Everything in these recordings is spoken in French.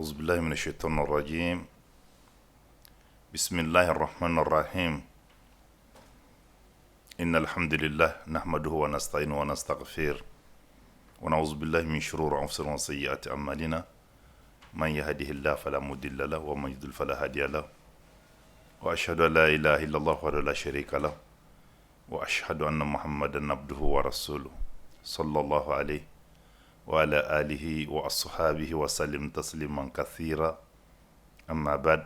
أعوذ بالله من الشيطان الرجيم. بسم الله الرحمن الرحيم. إن الحمد لله نحمده ونستعينه ونستغفره ونعوذ بالله من شرور أنفسنا وسيئات أعمالنا. من يهده الله فلا مضل له ومن يضلل فلا هادي له. وأشهد أن لا إله إلا الله وحده لا شريك له وأشهد أن محمدا عبده ورسوله صلى الله عليه وعلى آله وأصحابه وسلم تسليما كثيرا. أما بعد،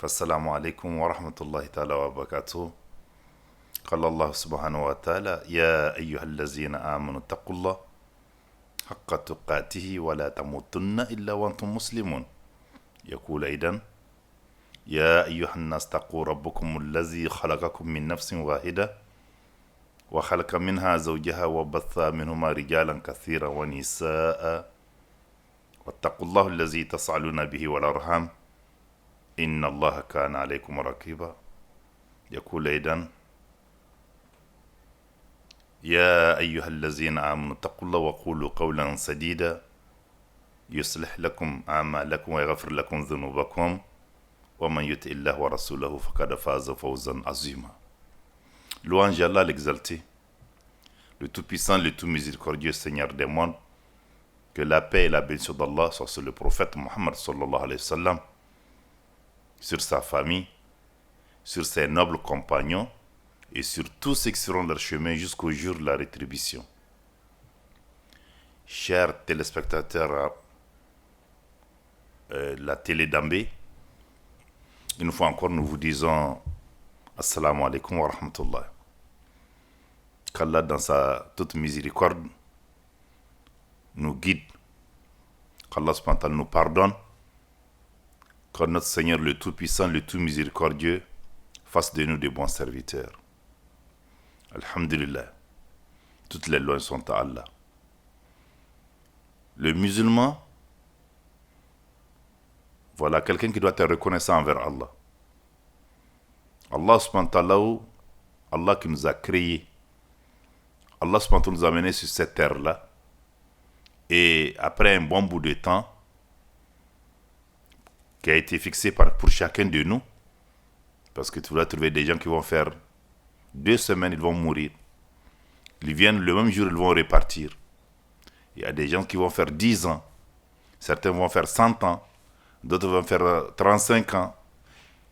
فالسلام عليكم ورحمة الله تعالى وبركاته. قال الله سبحانه وتعالى: يا أيها الذين آمنوا اتقوا الله حق تقاته ولا تموتن إلا وأنتم مسلمون. يقول أيضا: يا أيها الناس اتقوا ربكم الذي خلقكم من نفس واحدة وخلق منها زوجها وبث منهما رجالا كثيرا ونساء واتقوا الله الذي تسألون به والأرحام إن الله كان عليكم رقيبا. يقول أيضا: يا أيها الذين آمنوا اتقوا الله وقولوا قولا سديدا يصلح لكم أعمالكم ويغفر لكم ذنوبكم ومن يطع الله ورسوله فقد فاز فوزا عظيما. Louange à Allah l'exalté, le Tout-Puissant, le Tout-Miséricordieux, Seigneur des mondes. Que la paix et la bénédiction d'Allah soient sur le prophète Muhammad sallallahu alayhi wa sallam, sur sa famille, sur ses nobles compagnons et sur tous ceux qui seront leur chemin jusqu'au jour de la rétribution. Chers téléspectateurs la télé d'Ambé, une fois encore nous vous disons Assalamu alaikum wa rahmatullah. Qu'Allah dans sa toute miséricorde nous guide, qu'Allah subhanahu wa ta'ala nous pardonne, que notre Seigneur le Tout-Puissant, le Tout-Miséricordieux fasse de nous de bons serviteurs. Alhamdulillah, toutes les lois sont à Allah. Le musulman, voilà quelqu'un qui doit être reconnaissant envers Allah. Allah subhanahu wa ta'ala, Allah qui nous a créés, Allah subhanahu wa ta'ala nous a menés sur cette terre-là, et après un bon bout de temps qui a été fixé pour chacun de nous, parce que tu vas trouver des gens qui vont faire 2 semaines, ils vont mourir. Ils viennent le même jour, ils vont repartir. Il y a des gens qui vont faire 10 ans, certains vont faire 100 ans, d'autres vont faire 35 ans.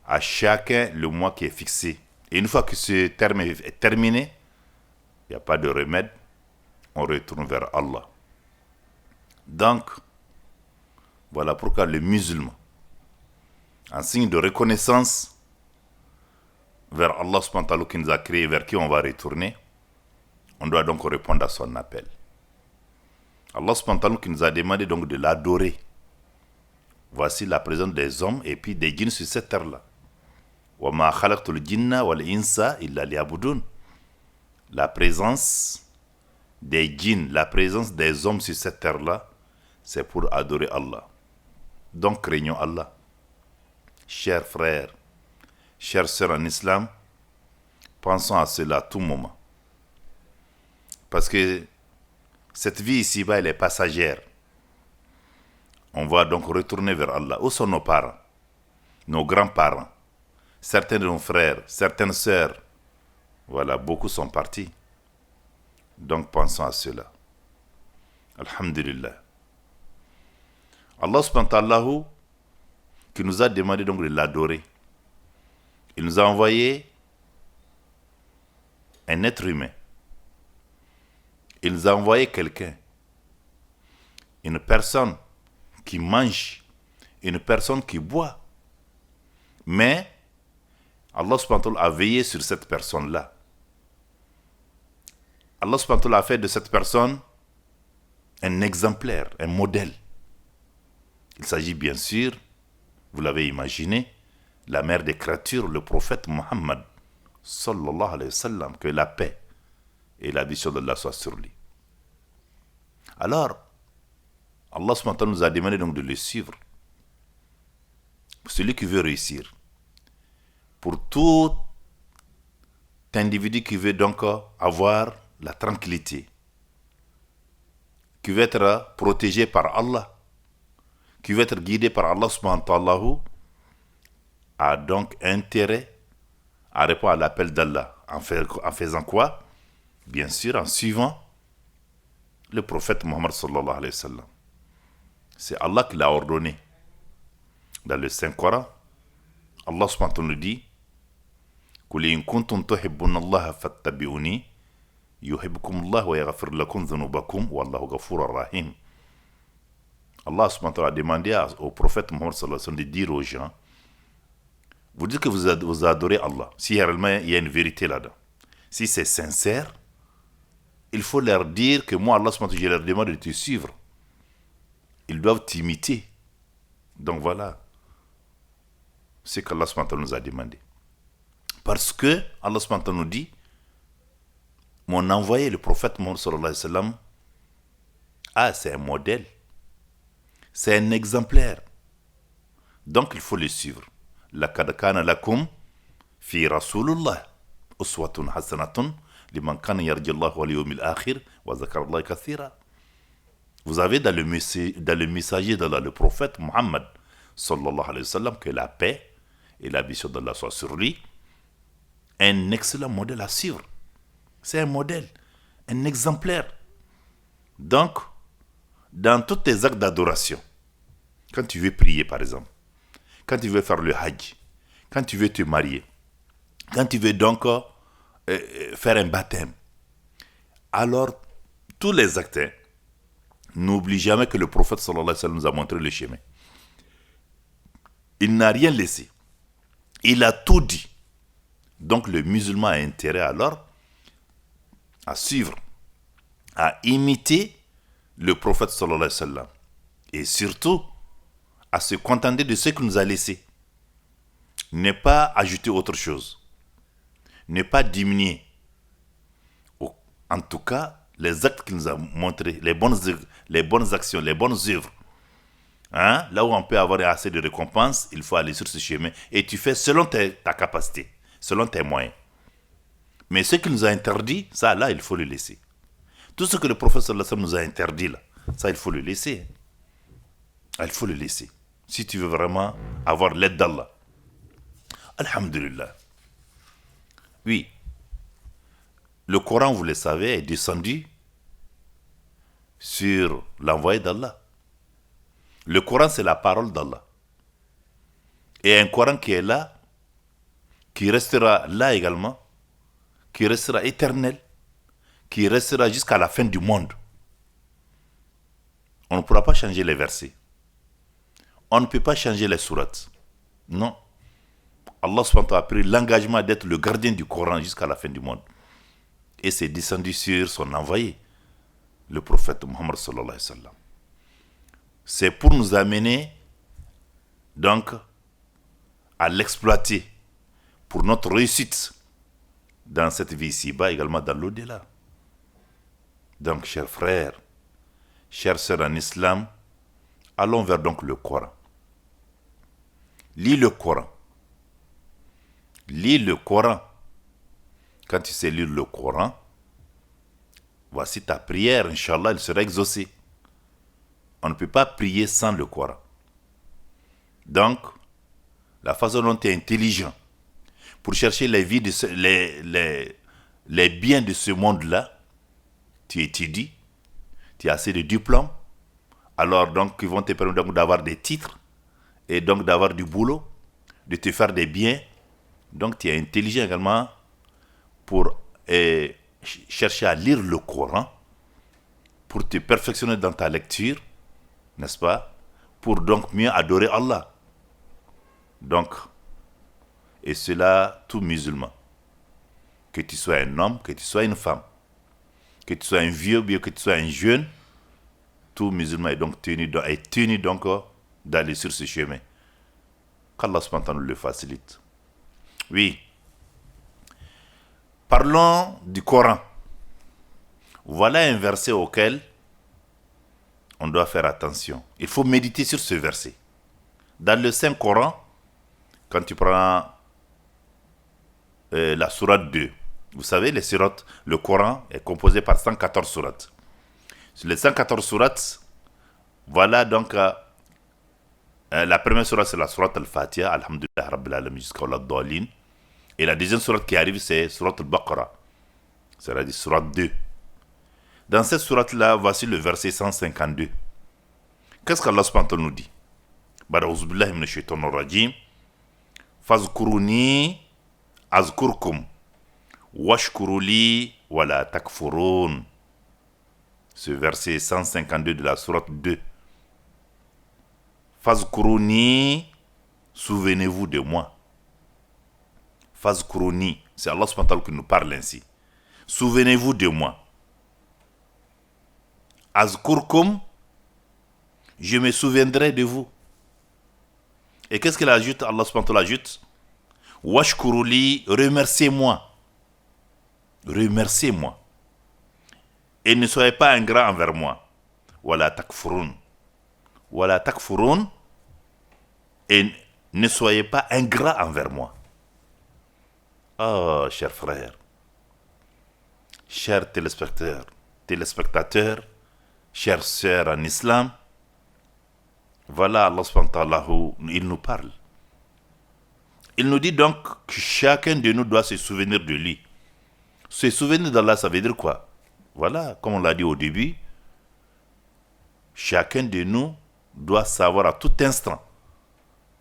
À chacun le mois qui est fixé. Et une fois que ce terme est terminé, il n'y a pas de remède, on retourne vers Allah. Donc, voilà pourquoi le musulman, en signe de reconnaissance vers Allah subhanahu wa ta'ala qui nous a créés, vers qui on va retourner, on doit donc répondre à son appel. Allah subhanahu wa ta'ala qui nous a demandé donc de l'adorer. Voici la présence des hommes et puis des djinns sur cette terre-là. وَمَا خَلَقْتُ الْجِنَّ وَالْإِنسَ إِلَّا لِيَعْبُدُونَ. La présence des djinns, la présence des hommes sur cette terre-là, c'est pour adorer Allah. Donc craignons Allah. Chers frères, chères sœurs en islam, pensons à cela à tout moment. Parce que cette vie ici-bas, elle est passagère. On va donc retourner vers Allah. Où sont nos parents, nos grands-parents, certains de nos frères, certaines sœurs? Voilà, beaucoup sont partis. Donc pensons à cela. Alhamdulillah. Allah subhanahu wa ta'ala qui nous a demandé donc de l'adorer. Il nous a envoyé un être humain. Il nous a envoyé quelqu'un. Une personne qui mange, une personne qui boit. Mais Allah subhanahu wa ta'ala a veillé sur cette personne-là. Allah subhanahu wa ta'ala a fait de cette personne un exemplaire, un modèle. Il s'agit bien sûr, vous l'avez imaginé, la mère des créatures, le prophète Muhammad sallallahu alayhi wa sallam, que la paix et la bénédiction d'Allah soient sur lui. Alors, Allah subhanahu wa ta'ala nous a demandé donc de le suivre. Pour celui qui veut réussir. Pour tout individu qui veut donc avoir la tranquillité, qui veut être protégé par Allah, qui veut être guidé par Allah subhanahu wa ta'ala a donc intérêt à répondre à l'appel d'Allah. En faisant quoi? Bien sûr, en suivant le prophète Mohammed sallallahu alayhi wa sallam. C'est Allah qui l'a ordonné. Dans le Saint-Coran, Allah subhanahu wa ta'ala nous dit قل إن كنتم تحبون الله فاتبعوني يحبكم الله ويغفر لكم ذنوبكم والله غفور رحيم. Allah subhanahu wa ta'ala a demandé au prophète Mohammed sallallahu alayhi wa sallam de dire aux gens, vous dites que vous adorez Allah. Si réellement il y a une vérité là-dedans, si c'est sincère, il faut leur dire que moi, Allah subhanahu wa ta'ala, je leur demande de te suivre. Ils doivent t'imiter. Donc voilà ce qu'Allah subhanahu wa ta'ala nous a demandé. Parce que Allah subhanahu wa ta'ala nous dit, mon envoyé, le prophète Mohammed sallallahu alayhi wa sallam, c'est un modèle, c'est un exemplaire. Donc il faut le suivre. لَقَدْ كَانَ لَكُمْ فِي رَسُولِ اللَّهِ أُسْوَةٌ حَسَنَةٌ لِمَنْ كَانَ يَرْجُو اللَّهَ وَالْيَوْمَ الْآخِرِ وَذَكَرَ اللَّهَ كَثِيرًا. Vous avez dans le messager d'Allah, le prophète Muhammad sallallahu alayhi wa sallam, que la paix et la bénédiction d'Allah soient sur lui, un excellent modèle à suivre. C'est un modèle, un exemplaire. Donc, dans tous tes actes d'adoration, quand tu veux prier par exemple, quand tu veux faire le hajj, quand tu veux te marier, quand tu veux donc faire un baptême, alors tous les actes, n'oublie jamais que le prophète sallallahu alayhi wa sallam nous a montré le chemin. Il n'a rien laissé. Il a tout dit. Donc le musulman a intérêt alors à suivre, à imiter le prophète sallallahu alayhi wa sallam. Et surtout, à se contenter de ce qu'il nous a laissé. Ne pas ajouter autre chose. Ne pas diminuer. En tout cas, les actes qu'il nous a montrés, les bonnes actions, les bonnes œuvres. Là où on peut avoir assez de récompenses, il faut aller sur ce chemin. Et tu fais selon ta capacité, selon tes moyens. Mais ce qu'il nous a interdit, ça là, il faut le laisser. Tout ce que le prophète sallallahu alayhi wa sallam nous a interdit là, ça il faut le laisser. Il faut le laisser. Si tu veux vraiment avoir l'aide d'Allah. Alhamdulillah. Oui. Le Coran, vous le savez, est descendu sur l'envoyé d'Allah. Le Coran, c'est la parole d'Allah. Et un Coran qui est là, qui restera là également, qui restera éternel, qui restera jusqu'à la fin du monde. On ne pourra pas changer les versets. On ne peut pas changer les sourates. Non. Allah subhanahu wa ta'ala a pris l'engagement d'être le gardien du Coran jusqu'à la fin du monde. Et c'est descendu sur son envoyé, le prophète Muhammad sallallahu alayhi wa sallam. C'est pour nous amener donc à l'exploiter pour notre réussite dans cette vie ici-bas, également dans l'au-delà. Donc, chers frères, chères sœurs en islam, allons vers donc le Coran. Lis le Coran. Lis le Coran. Quand tu sais lire le Coran, voici ta prière, Inch'Allah, elle sera exaucée. On ne peut pas prier sans le Coran. Donc, la façon dont tu es intelligent pour chercher les biens de ce monde-là, tu étudies, tu as assez de diplômes, alors donc ils vont te permettre donc d'avoir des titres et donc d'avoir du boulot, de te faire des biens. Donc tu es intelligent également pour chercher à lire le Coran, pour te perfectionner dans ta lecture, n'est-ce pas? Pour donc mieux adorer Allah. Donc, et cela, tout musulman. Que tu sois un homme, que tu sois une femme, que tu sois un vieux, ou bien que tu sois un jeune, tout musulman est donc tenu donc d'aller sur ce chemin. Qu'Allah subhanahu wa ta'ala le facilite. Oui. Parlons du Coran. Voilà un verset auquel on doit faire attention. Il faut méditer sur ce verset. Dans le Saint-Coran, quand tu prends la sourate 2, vous savez, le Coran est composé par 114 sourates. Sur les 114 sourates, voilà donc La première sourate, c'est la sourate Al-Fatiha, Alhamdulillah Rabbil Alamin, jusqu'à la Dalin. Et la deuxième sourate qui arrive, c'est sourate Al-Baqarah, c'est-à-dire sourate 2. Dans cette sourate-là, voici le verset 152. Qu'est-ce qu'Allah subhanahu wa ta'ala nous dit? Ba'ouzu billahi minash shaitanir rajim. Fazkuruni azkurkum washkuruli wala takfurun. Ce verset 152 de la sourate 2. Fazkuruni, souvenez-vous de moi. Fazkuruni, c'est Allah subhanahu wa ta'ala qui nous parle ainsi. Souvenez-vous de moi. Azkurkum, je me souviendrai de vous. Et qu'est-ce qu'il ajoute? Allah subhanahu wa ta'ala ajoute: Washkuruli, remerciez-moi. Remerciez-moi. Et ne soyez pas ingrat envers moi. Wala takfurun. Wala takfurun. Et ne soyez pas ingrat envers moi. Oh, chers frères, chers téléspectateurs, chères sœurs en islam, voilà Allah subhanahu wa ta'ala où il nous parle. Il nous dit donc que chacun de nous doit se souvenir de lui. Se souvenir d'Allah, ça veut dire quoi? Voilà, comme on l'a dit au début, chacun de nous doit savoir à tout instant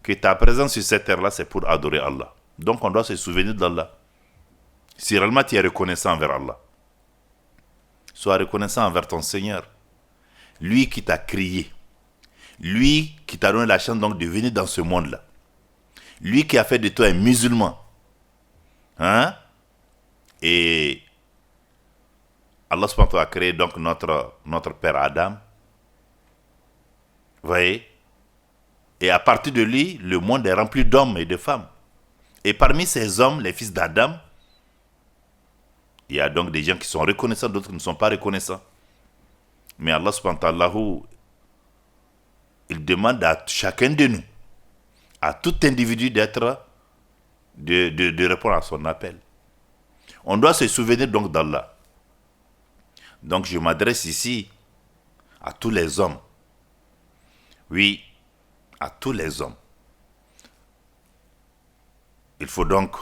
que ta présence sur cette terre-là, c'est pour adorer Allah. Donc on doit se souvenir d'Allah. Si réellement tu es reconnaissant envers Allah, sois reconnaissant envers ton Seigneur. Lui qui t'a créé. Lui qui t'a donné la chance donc de venir dans ce monde-là. Lui qui a fait de toi un musulman. Hein? Et Allah subhanahu wa ta'ala a créé donc notre père Adam. Vous voyez? Et à partir de lui, le monde est rempli d'hommes et de femmes. Et parmi ces hommes, les fils d'Adam, il y a donc des gens qui sont reconnaissants, d'autres qui ne sont pas reconnaissants. Mais Allah subhanahu wa ta'ala, il demande à chacun de nous, à tout individu de répondre à son appel. On doit se souvenir donc d'Allah. Donc je m'adresse ici à tous les hommes. Oui, à tous les hommes. Il faut donc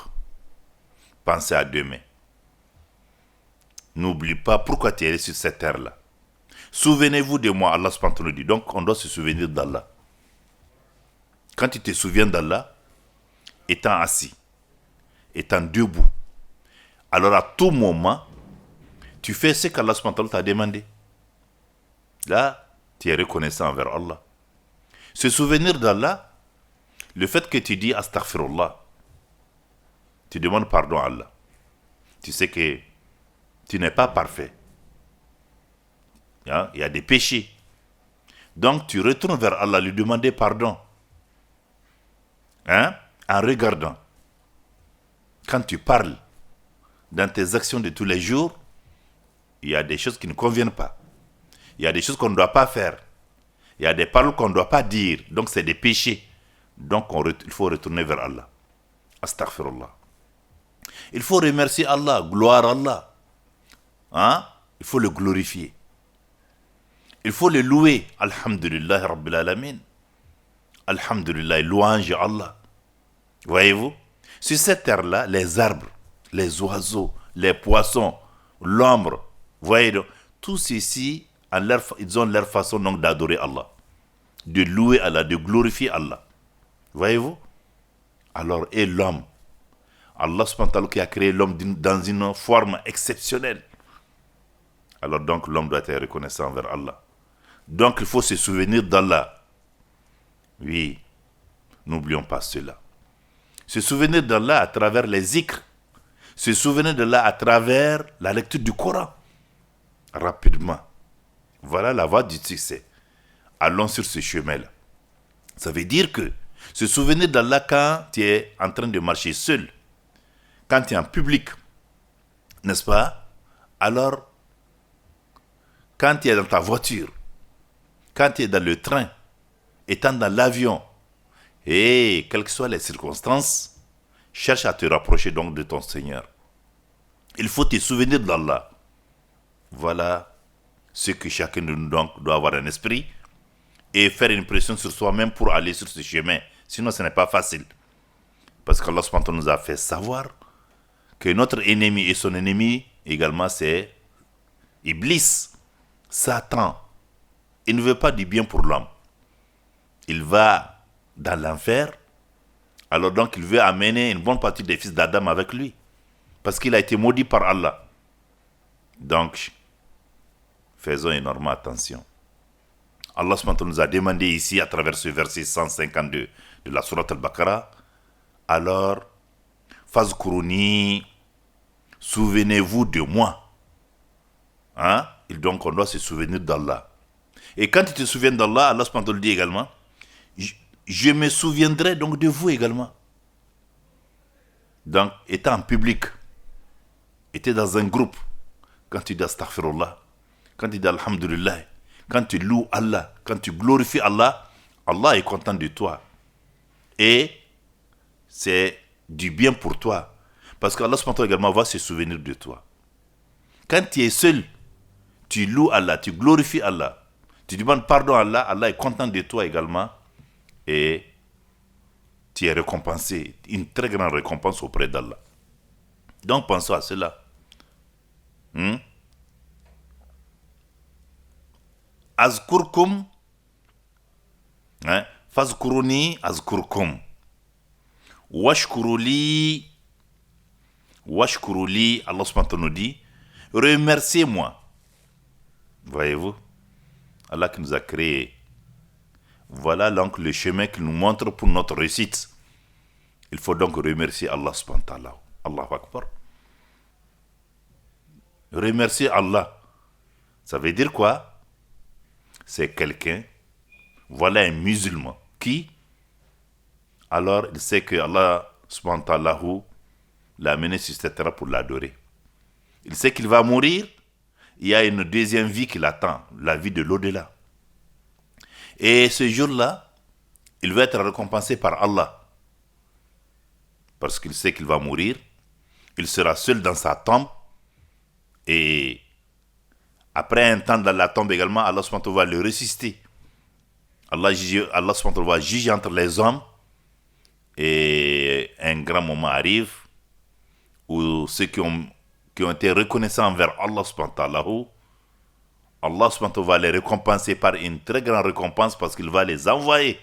penser à demain. N'oublie pas pourquoi tu es sur cette terre-là. Souvenez-vous de moi, Allah subhanahu wa ta'ala dit. Donc on doit se souvenir d'Allah. Quand tu te souviens d'Allah, étant assis, étant debout, alors à tout moment, tu fais ce qu'Allah subhanahu wa ta'ala t'a demandé. Là, tu es reconnaissant envers Allah. Se souvenir d'Allah, le fait que tu dis astaghfirullah, tu demandes pardon à Allah. Tu sais que tu n'es pas parfait. Il y a des péchés. Donc tu retournes vers Allah, lui demander pardon. En regardant. Quand tu parles dans tes actions de tous les jours, il y a des choses qui ne conviennent pas. Il y a des choses qu'on ne doit pas faire. Il y a des paroles qu'on ne doit pas dire. Donc c'est des péchés. Donc il faut retourner vers Allah. Astaghfirullah. Il faut remercier Allah, gloire à Allah. Il faut le glorifier. Il faut le louer. Alhamdulillah Rabbil Alamin. Alhamdulillah, louange à Allah. Voyez-vous? Sur cette terre-là, les arbres, les oiseaux, les poissons, l'ombre, voyez donc, tous ceci, ils ont leur façon donc d'adorer Allah, de louer Allah, de glorifier Allah. Voyez-vous? Alors, et l'homme, Allah subhanahu wa ta'ala qui a créé l'homme dans une forme exceptionnelle. Alors donc l'homme doit être reconnaissant envers Allah. Donc il faut se souvenir d'Allah. Oui, n'oublions pas cela. Se souvenir d'Allah à travers les zikrs. Se souvenir d'Allah à travers la lecture du Coran. Rapidement. Voilà la voie du succès. Allons sur ce chemin-là. Ça veut dire que se souvenir d'Allah quand tu es en train de marcher seul, quand tu es en public, n'est-ce pas? Alors, quand tu es dans ta voiture, quand tu es dans le train, étant dans l'avion, et quelles que soient les circonstances, cherche à te rapprocher donc de ton Seigneur. Il faut te souvenir d'Allah. Voilà ce que chacun de nous donc doit avoir un esprit. et faire une pression sur soi-même pour aller sur ce chemin. Sinon, ce n'est pas facile. Parce qu'Allah subhanahu wa ta'ala nous a fait savoir que notre ennemi et son ennemi également, c'est Iblis, Satan. Il ne veut pas du bien pour l'homme. Il va dans l'enfer. Alors donc, il veut amener une bonne partie des fils d'Adam avec lui. Parce qu'il a été maudit par Allah. Donc, faisons énormément attention. Allah subhanahu wa ta'ala nous a demandé ici, à travers ce verset 152 de la sourate Al-Baqarah, alors, Fazkuruni, souvenez-vous de moi. Hein? Et donc, on doit se souvenir d'Allah. Et quand tu te souviens d'Allah, Allah subhanahu wa ta'ala dit également, je me souviendrai donc de vous également. Donc, étant en public, étant dans un groupe, quand tu dis astaghfirullah, quand tu dis alhamdulillah, quand tu loues Allah, quand tu glorifies Allah, Allah est content de toi. Et c'est du bien pour toi. Parce qu'Allah également va se souvenir de toi. Quand tu es seul, tu loues Allah, tu glorifies Allah, tu demandes pardon à Allah, Allah est content de toi également. Et tu es récompensé, une très grande récompense auprès d'Allah. Donc pensons à cela. Azkurkum, fazkuruni azkurkum. Washkuruli, Allah subhanahu wa ta'ala nous dit, remerciez-moi. Voyez-vous, Allah qui nous a créés. Voilà donc le chemin qu'il nous montre pour notre réussite. Il faut donc remercier Allah subhanahu wa ta'ala. Allahu Akbar. Remercier Allah. Ça veut dire quoi? C'est quelqu'un, voilà un musulman qui, alors il sait que Allah subhanahu wa ta'ala l'a amené sur cette terre pour l'adorer. Il sait qu'il va mourir, il y a une deuxième vie qui l'attend, la vie de l'au-delà. Et ce jour-là, il va être récompensé par Allah. Parce qu'il sait qu'il va mourir. Il sera seul dans sa tombe. Et après un temps dans la tombe également, Allah subhanahu wa ta'ala va le ressusciter. Allah subhanahu wa ta'ala va juger entre les hommes. Et un grand moment arrive où ceux qui ont été reconnaissants envers Allah subhanahu wa ta'ala, Allah subhanahu wa ta'ala va les récompenser par une très grande récompense parce qu'il va les envoyer.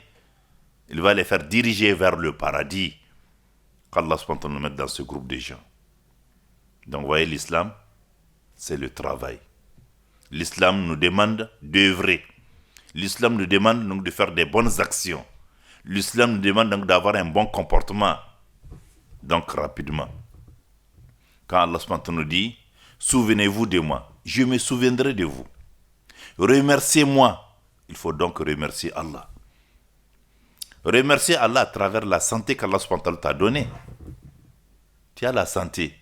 Il va les faire diriger vers le paradis. Qu'Allah subhanahu wa ta'ala nous mette dans ce groupe de gens. Donc vous voyez, l'islam, c'est le travail. L'islam nous demande d'œuvrer. L'islam nous demande donc de faire des bonnes actions. L'islam nous demande donc d'avoir un bon comportement. Donc rapidement. Quand Allah subhanahu wa ta'ala nous dit, souvenez-vous de moi, je me souviendrai de vous. Remerciez-moi. Il faut donc remercier Allah. Remercier Allah à travers la santé qu'Allah subhanahu wa ta'ala t'a donnée. Tu as la santé.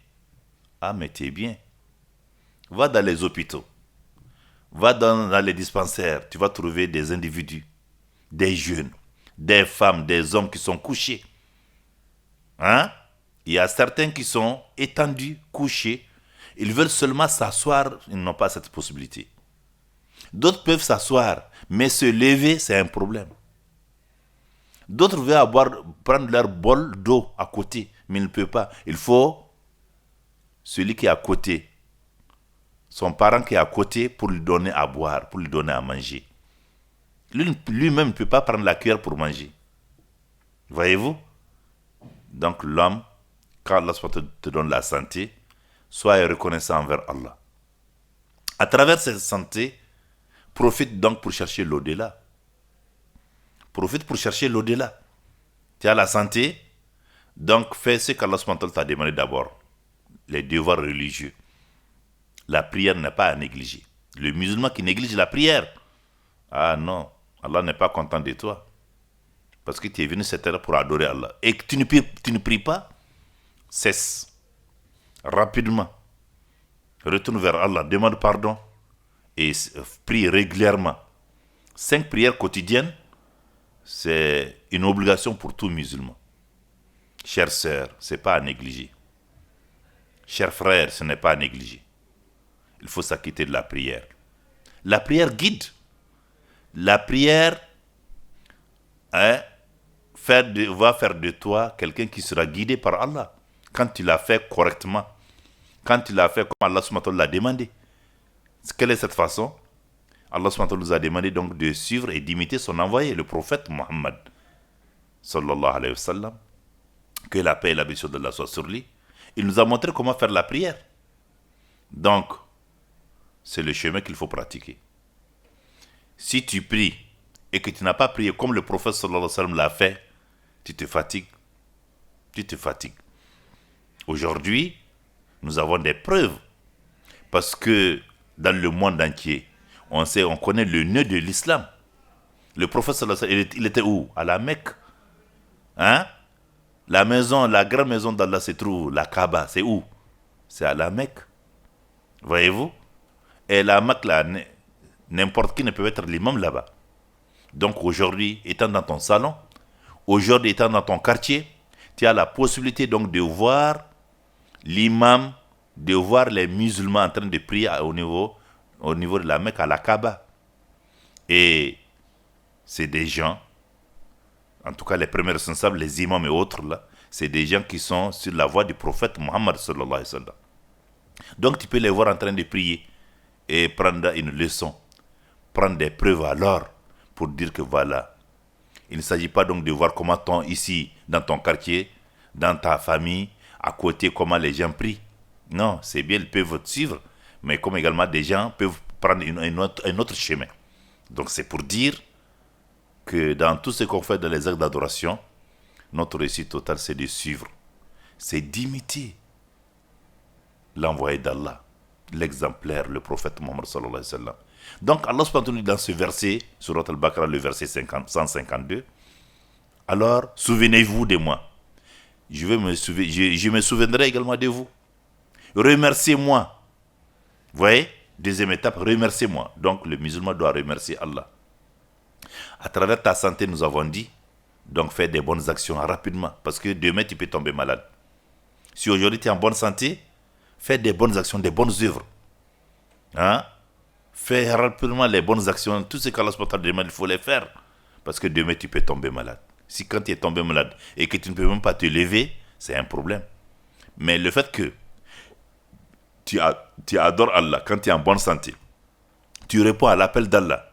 Ah, mais tu es bien. Va dans les hôpitaux. Va dans les dispensaires. Tu vas trouver des individus, des jeunes, des femmes, des hommes qui sont couchés. Il y a certains qui sont étendus, couchés. Ils veulent seulement s'asseoir. Ils n'ont pas cette possibilité. D'autres peuvent s'asseoir, mais se lever, c'est un problème. D'autres veulent prendre leur bol d'eau à côté, mais ils ne peuvent pas. Il faut celui qui est à côté, son parent qui est à côté pour lui donner à boire, pour lui donner à manger. Lui-même ne peut pas prendre la cuillère pour manger. Voyez-vous? Donc l'homme, quand Allah te donne la santé, sois reconnaissant envers Allah. À travers cette santé, profite donc pour chercher l'au-delà. Profite pour chercher l'au-delà. Tu as la santé, donc fais ce qu'Allah t'a demandé d'abord. Les devoirs religieux. La prière n'est pas à négliger. Le musulman qui néglige la prière, ah non, Allah n'est pas content de toi. Parce que tu es venu cette terre pour adorer Allah. Et que tu ne pries pas, cesse. Rapidement. Retourne vers Allah, demande pardon. Et prie régulièrement. 5 prières quotidiennes, c'est une obligation pour tout musulman. Chère sœur, ce n'est pas à négliger. Cher frère, ce n'est pas à négliger. Il faut s'acquitter de la prière. La prière guide. La prière hein, va faire de toi quelqu'un qui sera guidé par Allah. Quand tu l'as fait correctement, quand tu l'as fait comme Allah subhanahu wa ta'ala l'a demandé. Quelle est cette façon? Allah subhanahu wa ta'ala nous a demandé donc de suivre et d'imiter son envoyé, le prophète Muhammad sallallahu alayhi wa sallam. Que la paix et la bénédiction d'Allah soient sur lui. Il nous a montré comment faire la prière. Donc, c'est le chemin qu'il faut pratiquer. Si tu pries et que tu n'as pas prié comme le prophète sallallahu alayhi wa sallam l'a fait, tu te fatigues. Tu te fatigues. Aujourd'hui, nous avons des preuves. Parce que dans le monde entier, on connaît le nœud de l'islam. Le prophète sallallahu alayhi wa sallam, il était où? À la Mecque. Hein? La grande maison d'Allah se trouve, la Kaaba, c'est où? C'est à la Mecque. Voyez-vous? Et la Mecque, là, n'importe qui ne peut être l'imam là-bas. Donc aujourd'hui, étant dans ton salon, aujourd'hui étant dans ton quartier, tu as la possibilité donc de voir l'imam, de voir les musulmans en train de prier au niveau de la Mecque, à la Kaaba. Et c'est des gens, en tout cas les premiers responsables, les imams et autres là, c'est des gens qui sont sur la voie du prophète Muhammad sallallahu alayhi wa sallam. Donc tu peux les voir en train de prier et prendre une leçon, prendre des preuves alors pour dire que voilà, il ne s'agit pas donc de voir comment ici, dans ton quartier, dans ta famille, à côté, comment les gens prient. Non, c'est bien, ils peuvent te suivre, mais comme également des gens peuvent prendre un autre chemin. Donc c'est pour dire que dans tout ce qu'on fait dans les actes d'adoration, notre réussite totale, c'est de suivre. C'est d'imiter l'envoyé d'Allah, l'exemplaire, le prophète Mohammed sallallahu alayhi wa sallam. Donc Allah subhanahu wa ta'ala dans ce verset, surat al-Baqarah, le verset 152, alors souvenez-vous de moi. Je me souviendrai également de vous. Remerciez-moi. Vous voyez? Deuxième étape, remerciez-moi. Donc le musulman doit remercier Allah. À travers ta santé, nous avons dit, donc fais des bonnes actions rapidement, parce que demain tu peux tomber malade. Si aujourd'hui tu es en bonne santé, fais des bonnes actions, des bonnes œuvres. Hein? Fais rapidement les bonnes actions, tout ce qu'Allah demande, il faut les faire, parce que demain tu peux tomber malade. Si quand tu es tombé malade et que tu ne peux même pas te lever, c'est un problème. Mais le fait que tu adores Allah, quand tu es en bonne santé, tu réponds à l'appel d'Allah,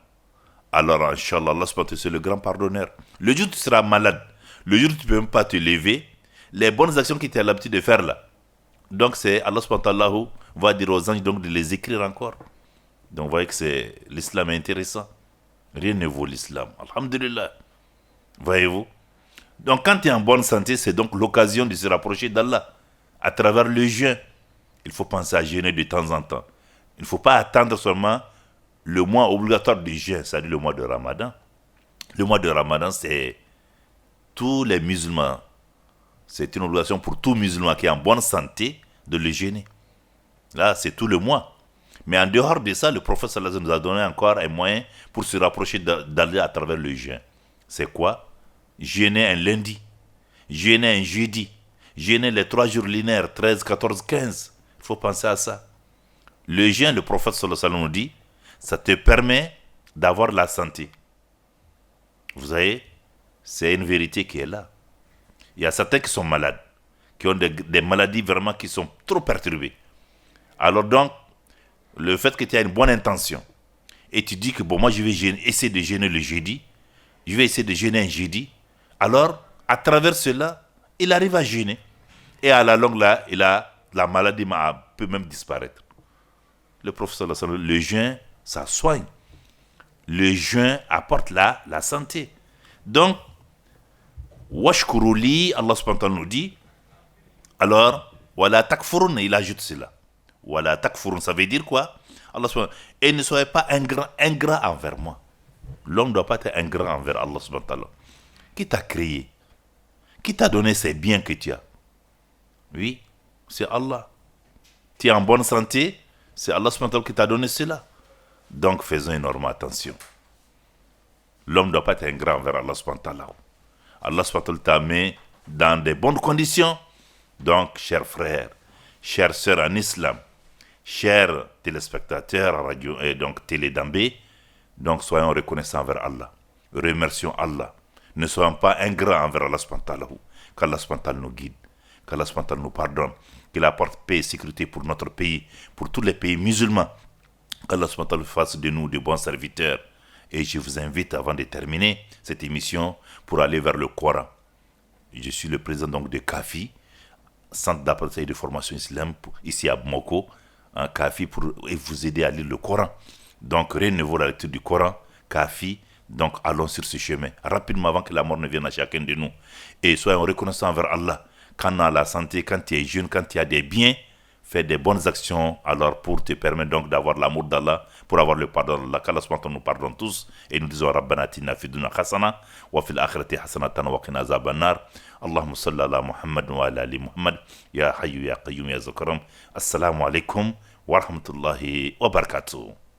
alors Inch'Allah, Allah c'est le grand pardonneur. Le jour où tu seras malade, le jour où tu ne peux même pas te lever, les bonnes actions que tu as l'habitude de faire là, donc c'est Allah va dire aux anges donc de les écrire encore. Donc vous voyez que l'islam est intéressant. Rien ne vaut l'islam. Alhamdulillah. Voyez-vous? Donc quand tu es en bonne santé, c'est donc l'occasion de se rapprocher d'Allah à travers le jeûne. Il faut penser à jeûner de temps en temps. Il ne faut pas attendre seulement le mois obligatoire de jeûne, c'est-à-dire le mois de Ramadan. Le mois de Ramadan, c'est tous les musulmans. C'est une obligation pour tout musulman qui est en bonne santé de le jeûner. Là, c'est tout le mois. Mais en dehors de ça, le prophète sallallahu alayhi wa sallam nous a donné encore un moyen pour se rapprocher d'Allah à travers le jeûne. C'est quoi? Jeûner un lundi, jeûner un jeudi, jeûner les 3 jours lunaires, 13, 14, 15. Il faut penser à ça. Le jeûne, le prophète sallallahu alayhi wa sallam nous dit, ça te permet d'avoir la santé. Vous voyez, c'est une vérité qui est là. Il y a certains qui sont malades, qui ont des maladies vraiment qui sont trop perturbées. Alors donc, le fait que tu as une bonne intention, et tu dis que bon, moi je vais essayer de jeûner le jeudi, je vais essayer de jeûner un jeudi, alors à travers cela, il arrive à jeûner. Et à la longue là, la maladie peut même disparaître. Le prophète le jeûne, ça soigne. Le jeûne apporte la santé. Donc, washkuruli, Allah subhanahu wa ta'ala nous dit, alors, wala takfurun, il ajoute cela. Wala takfurun, ça veut dire quoi? Allah subhanahu wa ta'ala, et ne soyez pas ingrat envers moi. L'homme ne doit pas être ingrat envers Allah subhanahu wa ta'ala. Qui t'a créé? Qui t'a donné ces biens que tu as? Oui, c'est Allah. Tu es en bonne santé, c'est Allah subhanahu wa ta'ala qui t'a donné cela. Donc faisons énormément attention. L'homme ne doit pas être ingrat envers Allah subhanahu wa ta'ala. Allah subhanahu wa ta'ala t'a mis dans de bonnes conditions. Donc, chers frères, chères sœurs en islam, chers téléspectateurs à radio et donc Télé Dambé, donc soyons reconnaissants envers Allah. Remercions Allah. Ne soyons pas ingrats envers Allah subhanahu wa ta'ala. Qu'Allah subhanahu wa ta'ala nous guide, qu'Allah subhanahu wa ta'ala nous pardonne, qu'il apporte paix et sécurité pour notre pays, pour tous les pays musulmans. Qu'Allah subhanahu wa ta'ala fasse de nous de bons serviteurs. Et je vous invite, avant de terminer cette émission, pour aller vers le Coran. Je suis le président donc de CAFI, Centre d'apprentissage et de formation islamique, ici à Bamako, CAFI, pour vous aider à lire le Coran. Donc, rien ne vaut la lecture du Coran, CAFI. Donc, allons sur ce chemin, rapidement avant que la mort ne vienne à chacun de nous. Et soyons reconnaissants envers Allah. Quand on a la santé, quand tu es jeune, quand tu as des biens, fais des bonnes actions, alors pour te permettre donc d'avoir l'amour d'Allah, pour avoir le pardon d'Allah. Qu'Allah nous pardonne tous. Et nous disons, Rabbana atina fid dunya hasana, wa fil akhirati hasanatan wa qina azaban nar. Allahumma salli ala Muhammad wa ala ali Muhammad. Ya hayyu ya qayyum ya zakram. Assalamu alaikum wa rahmatullahi wa barakatuh.